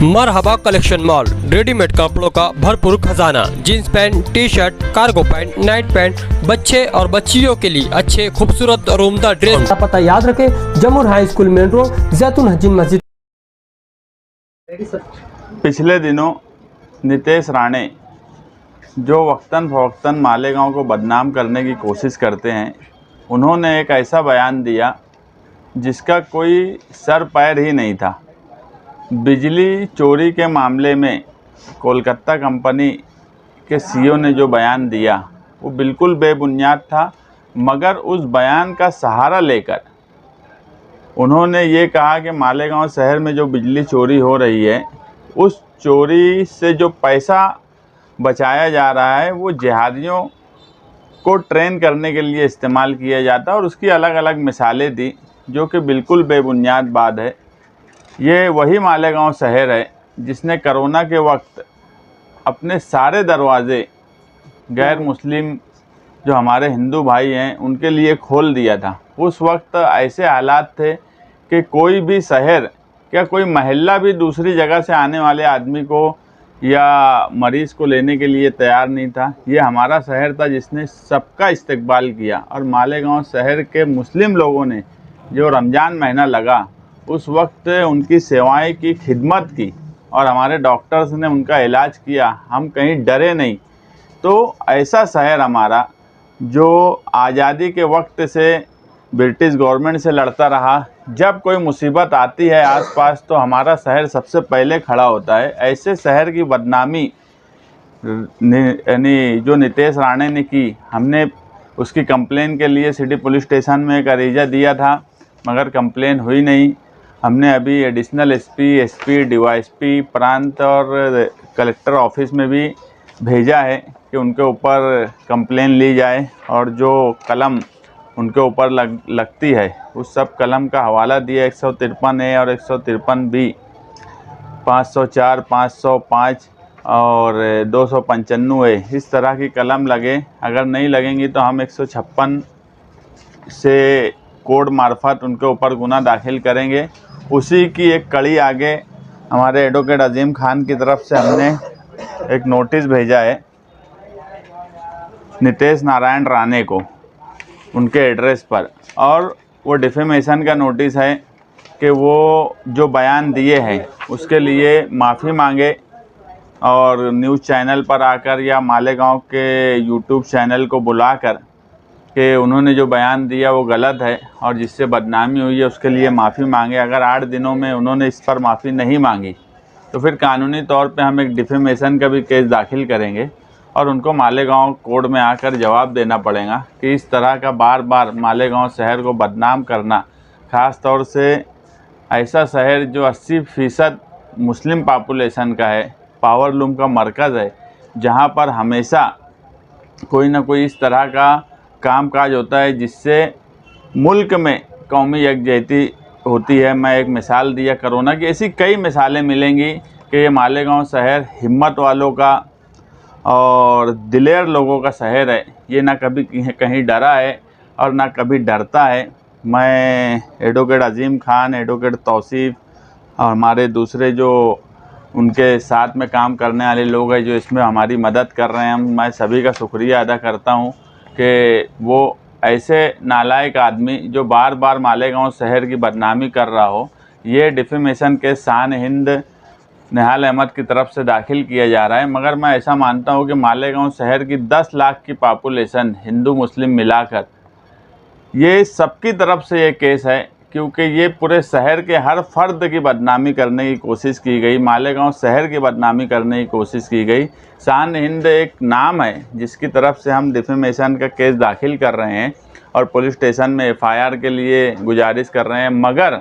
मरहबा collection mall, readymade कपड़ों का भरपूर खजाना। Jeans pant, T shirt, cargo pant, night pant, बच्चे और बच्चियों के लिए अच्छे खूबसूरत और उम्दा ड्रेस। पता याद रखें, जमुर हाई स्कूल मेन रोड, जैतून हजीन मस्जिद। पिछले दिनों नितेश राणे जो वक्तन फवक्तन मालेगांव को बदनाम करने की कोशिश करते हैं, उन्होंने एक ऐसा बयान दिया जिसका कोई सर पैर ही नहीं था। बिजली चोरी के मामले में कोलकाता कंपनी के सीईओ ने जो बयान दिया वो बिल्कुल बेबुनियाद था, मगर उस बयान का सहारा लेकर उन्होंने ये कहा कि मालेगांव शहर में जो बिजली चोरी हो रही है, उस चोरी से जो पैसा बचाया जा रहा है वो जिहादियों को ट्रेन करने के लिए इस्तेमाल किया जाता है, और उसकी अलग अलग मिसालें दी जो कि बिल्कुल बेबुनियाद बात है। ये वही मालेगांव शहर है जिसने कोरोना के वक्त अपने सारे दरवाज़े गैर मुस्लिम जो हमारे हिंदू भाई हैं उनके लिए खोल दिया था। उस वक्त ऐसे हालात थे कि कोई भी शहर या कोई महल्ला भी दूसरी जगह से आने वाले आदमी को या मरीज़ को लेने के लिए तैयार नहीं था। ये हमारा शहर था जिसने सबका इस्तकबाल किया, और मालेगांव शहर के मुस्लिम लोगों ने जो रमज़ान महीना लगा उस वक्त उनकी सेवाएं की, खिदमत की, और हमारे डॉक्टर्स ने उनका इलाज किया। हम कहीं डरे नहीं। तो ऐसा शहर हमारा जो आज़ादी के वक्त से ब्रिटिश गवर्नमेंट से लड़ता रहा, जब कोई मुसीबत आती है आसपास तो हमारा शहर सबसे पहले खड़ा होता है। ऐसे शहर की बदनामी यानी जो नितेश राणे ने की, हमने उसकी कंप्लेन के लिए सिटी पुलिस स्टेशन में एक अरीजा दिया था, मगर कंप्लेन हुई नहीं। हमने अभी एडिशनल एसपी, डीवाईएसपी प्रांत और कलेक्टर ऑफिस में भी भेजा है कि उनके ऊपर कंप्लेन ली जाए, और जो कलम उनके ऊपर लगती है उस सब कलम का हवाला दिया 153A और 153B, 504, 505 और 295A, इस तरह की कलम लगे। अगर नहीं लगेंगी तो हम 156 से कोड मार्फत उनके ऊपर गुना दाखिल करेंगे। उसी की एक कड़ी आगे हमारे एडवोकेट अजीम खान की तरफ से हमने एक नोटिस भेजा है नितेश नारायण राणे को उनके एड्रेस पर, और वो डिफेमेशन का नोटिस है कि वो जो बयान दिए हैं उसके लिए माफ़ी मांगे, और न्यूज़ चैनल पर आकर या मालेगांव के यूट्यूब चैनल को बुलाकर कि उन्होंने जो बयान दिया वो गलत है और जिससे बदनामी हुई है उसके लिए माफ़ी मांगे। अगर 8 दिनों में उन्होंने इस पर माफ़ी नहीं मांगी तो फिर कानूनी तौर पे हम एक डिफेमेशन का भी केस दाखिल करेंगे, और उनको मालेगांव कोर्ट में आकर जवाब देना पड़ेगा कि इस तरह का बार बार मालेगांव शहर को बदनाम करना, ख़ास तौर से ऐसा शहर जो 80% मुस्लिम पॉपुलेशन का है, पावरलूम का मरकज़ है, जहाँ पर हमेशा कोई ना कोई इस तरह का कामकाज होता है जिससे मुल्क में कौमी यकजहती होती है। मैं एक मिसाल दिया कोरोना की, ऐसी कई मिसालें मिलेंगी कि ये मालेगांव शहर हिम्मत वालों का और दिलेर लोगों का शहर है। ये ना कभी कहीं डरा है और ना कभी डरता है। मैं एडवोकेट अजीम खान, एडवोकेट तौसीफ़ और हमारे दूसरे जो उनके साथ में काम करने वाले लोग हैं जो इसमें हमारी मदद कर रहे हैं, मैं सभी का शुक्रिया अदा करता हूँ कि वो ऐसे नालायक आदमी जो बार बार मालेगांव शहर की बदनामी कर रहा हो, ये डिफेमेशन के शान हिंद निहाल अहमद की तरफ से दाखिल किया जा रहा है। मगर मैं ऐसा मानता हूँ कि मालेगांव शहर की 10 लाख की पॉपुलेशन, हिंदू मुस्लिम मिलाकर, ये सबकी तरफ से ये केस है, क्योंकि ये पूरे शहर के हर फर्द की बदनामी करने की कोशिश की गई, मालेगांव शहर की बदनामी करने की कोशिश की गई। शान हिंद एक नाम है जिसकी तरफ से हम डिफेमेशन का केस दाखिल कर रहे हैं और पुलिस स्टेशन में एफआईआर के लिए गुजारिश कर रहे हैं। मगर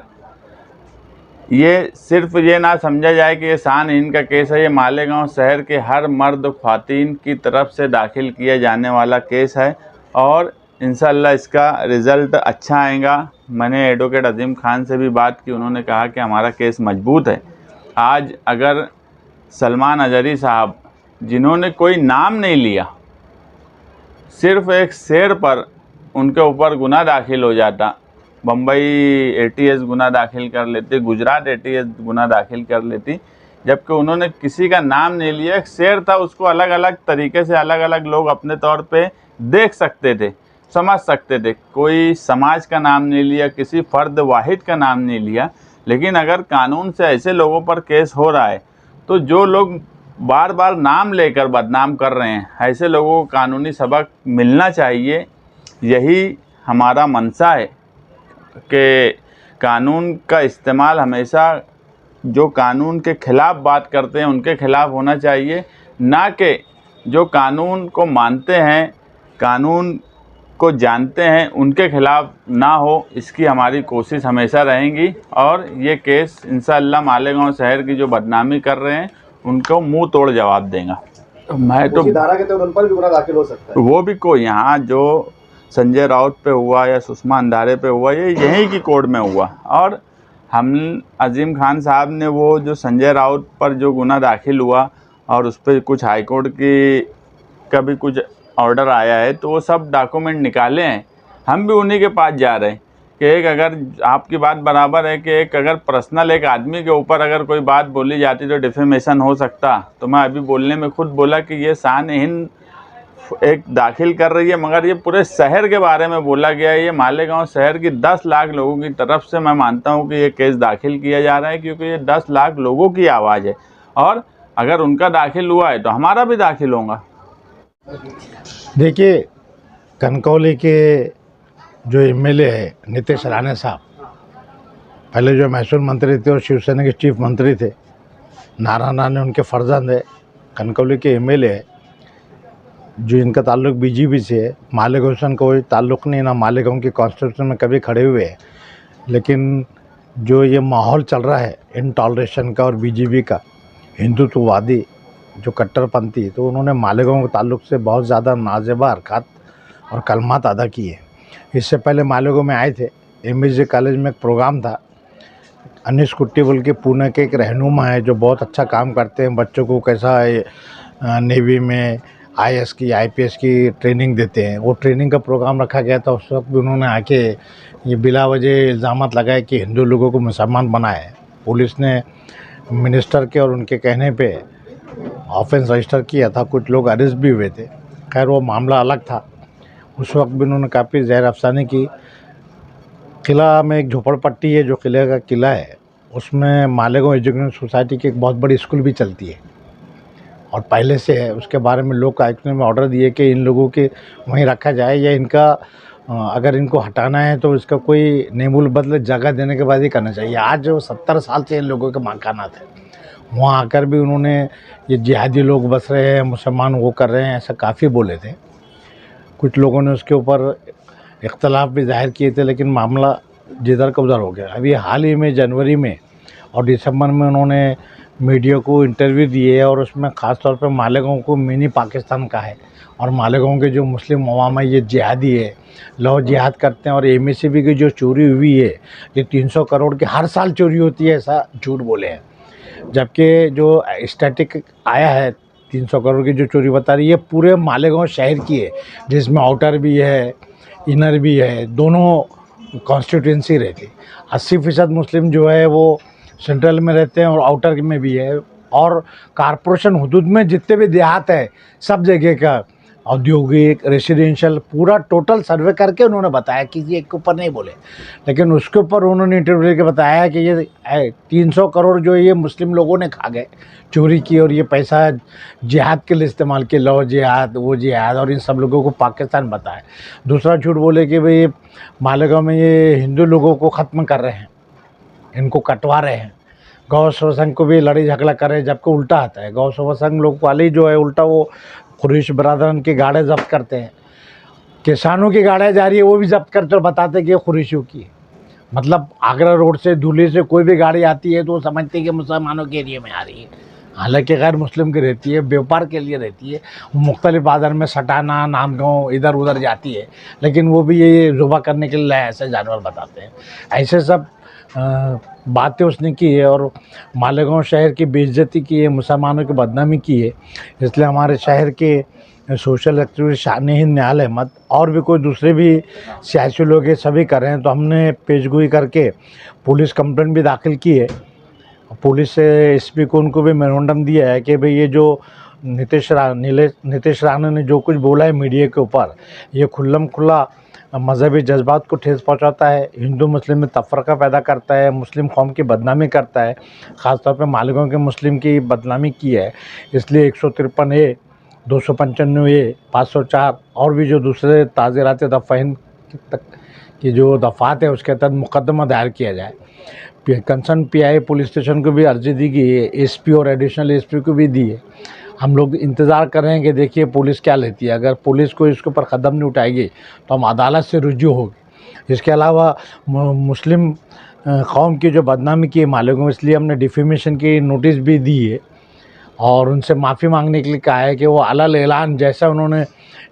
ये सिर्फ ये ना समझा जाए कि ये शान हिंद का केस है, ये मालेगांव शहर के हर मर्द ख्वातीन की तरफ से दाखिल किया जाने वाला केस है, और इंशाअल्लाह इसका रिज़ल्ट अच्छा आएगा। मैंने एडवोकेट अजीम खान से भी बात की, उन्होंने कहा कि हमारा केस मजबूत है। आज अगर सलमान अजहरी साहब, जिन्होंने कोई नाम नहीं लिया, सिर्फ एक शेर पर उनके ऊपर गुना दाखिल हो जाता, बम्बई ATS गुना दाखिल कर लेती, गुजरात ATS गुना दाखिल कर लेती, जबकि उन्होंने किसी का नाम नहीं लिया। एक शेर था, उसको अलग अलग तरीके से अलग अलग लोग अपने तौर पे देख सकते थे, समझ सकते थे। कोई समाज का नाम नहीं लिया, किसी फ़र्द वाहिद का नाम नहीं लिया। लेकिन अगर कानून से ऐसे लोगों पर केस हो रहा है तो जो लोग बार बार नाम लेकर बदनाम कर रहे हैं, ऐसे लोगों को कानूनी सबक मिलना चाहिए। यही हमारा मंशा है कि कानून का इस्तेमाल हमेशा जो कानून के ख़िलाफ़ बात करते हैं उनके ख़िलाफ़ होना चाहिए, ना कि जो कानून को मानते हैं, कानून को जानते हैं, उनके ख़िलाफ़ ना हो। इसकी हमारी कोशिश हमेशा रहेगी। और ये केस इंशाअल्लाह मालेगांव शहर की जो बदनामी कर रहे हैं उनको मुंह तोड़ जवाब देगा। मैं तो उसी धारा के तहत उन पर भी गुनाह दाखिल हो सकता है। वो भी कोई यहाँ जो संजय राउत पे हुआ या सुषमा अंधारे पे हुआ, ये यहीं की कोर्ट में हुआ। और हम अजीम खान साहब ने वो जो संजय राउत पर जो गुनाह दाखिल हुआ और उस पर कुछ हाई कोर्ट की का भी कुछ ऑर्डर आया है, तो वो सब डॉक्यूमेंट निकाले हैं। हम भी उन्हीं के पास जा रहे हैं कि एक, अगर आपकी बात बराबर है कि एक अगर पर्सनल एक आदमी के ऊपर अगर कोई बात बोली जाती तो डिफेमेशन हो सकता। तो मैं अभी बोलने में खुद बोला कि ये शान-ए-हिंद एक दाखिल कर रही है, मगर ये पूरे शहर के बारे में बोला गया है। ये मालेगांव शहर की 10 लाख लोगों की तरफ से मैं मानता हूँ कि ये केस दाखिल किया जा रहा है, क्योंकि ये 10 लाख लोगों की आवाज़ है। और अगर उनका दाखिल हुआ है तो हमारा भी दाखिल होगा। देखिए, कनकौली के जो एमएलए है नीतीश राणे साहब, पहले जो महसूल मंत्री थे और शिवसेना के चीफ मंत्री थे, नारायण राणे उनके फर्जंद है। कनकौली के एमएलए है जो इनका ताल्लुक बीजेपी से है। मालेगांव से कोई ताल्लुक़ नहीं, ना मालेगांव की कॉन्स्टिट्यूशन में कभी खड़े हुए हैं। लेकिन जो ये माहौल चल रहा है इनटॉलरेशन का और बीजेपी का, हिंदुत्ववादी जो कट्टरपंथी, तो उन्होंने मालेगांव के ताल्लुक से बहुत ज़्यादा नाजेबा हरकत और कलमात अदा किए। इससे पहले मालेगांव में आए थे, एमएसजे कॉलेज में एक प्रोग्राम था। अनिश कुट्टी बोल के पुणे के एक रहनुमा है जो बहुत अच्छा काम करते हैं, बच्चों को कैसा नेवी में आईएएस की आईपीएस की ट्रेनिंग देते हैं। वो ट्रेनिंग का प्रोग्राम रखा गया था। उस वक्त भी उन्होंने आके ये बिला वजह इल्ज़ामात लगाए कि हिंदू लोगों को मुसलमान बनाए। पुलिस ने मिनिस्टर के और उनके कहने पे ऑफेंस रजिस्टर किया था, कुछ लोग अरेस्ट भी हुए थे। खैर वो मामला अलग था। उस वक्त भी उन्होंने काफ़ी ज़हर अफसानी की। किला में एक झोपड़पट्टी है, जो किले का किला है, उसमें मालेगांव एजुकेशन सोसाइटी की एक बहुत बड़ी स्कूल भी चलती है और पहले से है। उसके बारे में लोक आयुक्त ने ऑर्डर दिए कि इन लोगों के वहीं रखा जाए, या इनका अगर इनको हटाना है तो इसका कोई नेमूल बदले जगह देने के बाद ही करना चाहिए। आज जो 70 साल से इन लोगों के मकानात थे, वहाँ आकर भी उन्होंने ये जिहादी लोग बस रहे हैं, मुसलमान वो कर रहे हैं, ऐसा काफ़ी बोले थे। कुछ लोगों ने उसके ऊपर इख्तलाफ भी जाहिर किए थे, लेकिन मामला जिधर का उधर हो गया। अभी हाल ही में जनवरी में और दिसंबर में उन्होंने मीडिया को इंटरव्यू दिए और उसमें ख़ास तौर पर मालेगांव को मिनी पाकिस्तान का है और मालेगांव के जो मुस्लिम अवाम है ये जिहादी है, लव जिहाद करते हैं। और एमएससीबी की जो चोरी हुई है, ये 300 करोड़ की हर साल चोरी होती है, ऐसा झूठ बोले हैं। जबकि जो स्टैटिक आया है 300 करोड़ की जो चोरी बता रही है, पूरे मालेगांव शहर की है, जिसमें आउटर भी है, इनर भी है, दोनों कॉन्स्टिट्यूंसी रहती। 80% मुस्लिम जो है वो सेंट्रल में रहते हैं और आउटर में भी है। और कारपोरेशन हुदूद में जितने भी देहात है, सब जगह का औद्योगिक रेसिडेंशियल पूरा टोटल सर्वे करके उन्होंने बताया कि ये एक ऊपर नहीं बोले, लेकिन उसके ऊपर उन्होंने इंटरव्यू लेके बताया कि ये 300 करोड़ जो ये मुस्लिम लोगों ने खा गए, चोरी की, और ये पैसा जिहाद के लिए इस्तेमाल किया, लो जिहाद वो जिहाद, और इन सब लोगों को पाकिस्तान बताया। दूसरा झूठ बोले कि भाई मालेगांव में ये हिंदू लोगों को ख़त्म कर रहे हैं, इनको कटवा रहे हैं, गौ सेवा संघ को भी लड़ाई झगड़ा कर रहे हैं, जबकि उल्टा आता है। गौ सेवा संघ लोग वाले जो है उल्टा वो कुरैश बरादरन की गाड़ियाँ जब्त करते हैं, किसानों की गाड़ियाँ जा रही है वो भी जब्त करते और बताते हैं कि ये कुरैशियों की है। मतलब आगरा रोड से धुले से कोई भी गाड़ी आती है तो वो समझते हैं कि मुसलमानों के एरिया में आ रही है, हालांकि गैर मुस्लिम की रहती है, व्यापार के लिए रहती है। मुख्तलिफ बाज़ार में सटाना, नांदगांव इधर उधर जाती है, लेकिन वो भी ये ज़ुबा करने के लिए ऐसे जानवर बताते हैं। ऐसे सब बातें उसने की है और मालेगांव शहर की बेइज्जती की है, मुसलमानों की बदनामी की है। इसलिए हमारे शहर के सोशल एक्टिविस्ट शान-ए-हिंद निहाल अहमद और भी कोई दूसरे भी सियासी लोग ये सभी कर रहे हैं, तो हमने पेशगोई करके पुलिस कंप्लेंट भी दाखिल की है। पुलिस एसपी को उनको भी मेमोरेंडम दिया है कि भाई ये जो नीतीश राणे ने जो कुछ बोला है मीडिया के ऊपर, ये खुल्लम खुल्ला मजहबी जज्बात को ठेस पहुंचाता है, हिंदू मुस्लिम में तफरका पैदा करता है, मुस्लिम कौम की बदनामी करता है, ख़ासतौर पे मालिकों के मुस्लिम की बदनामी की है। इसलिए 153A, 295A, 504 और भी जो दूसरे ताज़ीरात दफ़ाइन की जो दफ़ात है उसके तहत मुकदमा दायर किया जाए। कंसर्न PI पुलिस स्टेशन को भी अर्जी दी गई है, SP और एडिशनल SP को भी दी है। हम लोग इंतज़ार कर रहे हैं कि देखिए पुलिस क्या लेती है। अगर पुलिस को इसके ऊपर कदम नहीं उठाएगी तो हम अदालत से रुजू होगी। इसके अलावा मुस्लिम कौम की जो बदनामी की है मालिकों, इसलिए हमने डिफेमेशन की नोटिस भी दी है और उनसे माफ़ी मांगने के लिए कहा है कि वो अलल ऐलान जैसा उन्होंने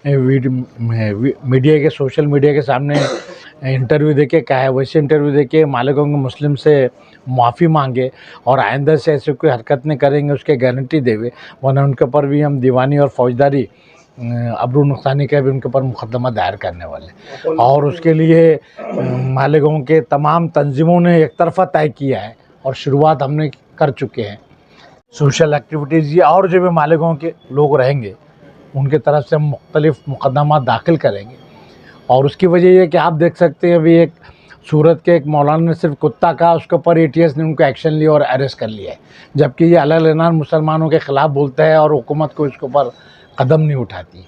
मीडिया के सोशल मीडिया के सामने इंटरव्यू देके कहा है वैसे इंटरव्यू देके मालिकों के मुस्लिम से माफ़ी मांगे और आइंदा से ऐसे कोई हरकत नहीं करेंगे उसके गारंटी देवे, वरना उनके ऊपर भी हम दीवानी और फौजदारी अबरू नुकसानी का भी उनके ऊपर मुकदमा दायर करने वाले। और उसके लिए मालिकों के तमाम तंजीमों ने एक तरफा तय किया है और शुरुआत हमने कर चुके हैं। सोशल एक्टिविटीज़ या और जो भी मालिकों के लोग रहेंगे उनके तरफ से हम मुख्तलिफ मुकदमा दाखिल करेंगे। और उसकी वजह ये कि आप देख सकते हैं अभी एक सूरत के एक मौलाना ने सिर्फ कुत्ता कहा, उसके ऊपर ATS ने उनको एक्शन लिया और अरेस्ट कर लिया है, जबकि ये अलल ऐलान मुसलमानों के ख़िलाफ़ बोलता है और हुकूमत को इसके ऊपर कदम नहीं उठाती।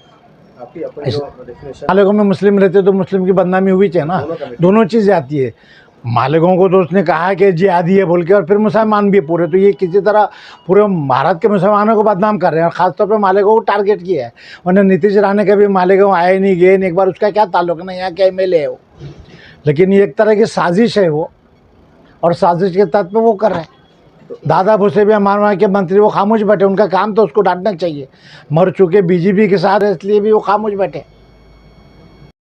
मालिकों में मुस्लिम रहते तो मुस्लिम की बदनामी हुई चाहिए ना, दोनों चीज़ें आती है। मालिकों को तो उसने कहा कि जिहादी है बोल के और फिर मुसलमान भी पूरे, तो ये किसी तरह पूरे भारत के मुसलमानों को बदनाम कर रहे हैं और ख़ासतौर पे मालिकों को टारगेट किया है। वरना नीतीश राणे कभी मालिकों आए नहीं गए नहीं, एक बार उसका क्या ताल्लुक ना, यहाँ क्या MLA है वो। लेकिन ये एक तरह की साजिश है वो, और साजिश के तहत पे वो कर रहे हैं। दादा भूसे भी हमारे वहाँ के मंत्री वो खामोश बैठे, उनका काम तो उसको डांटना चाहिए, मर चुके BJP के साथ है इसलिए भी वो खामोश बैठे।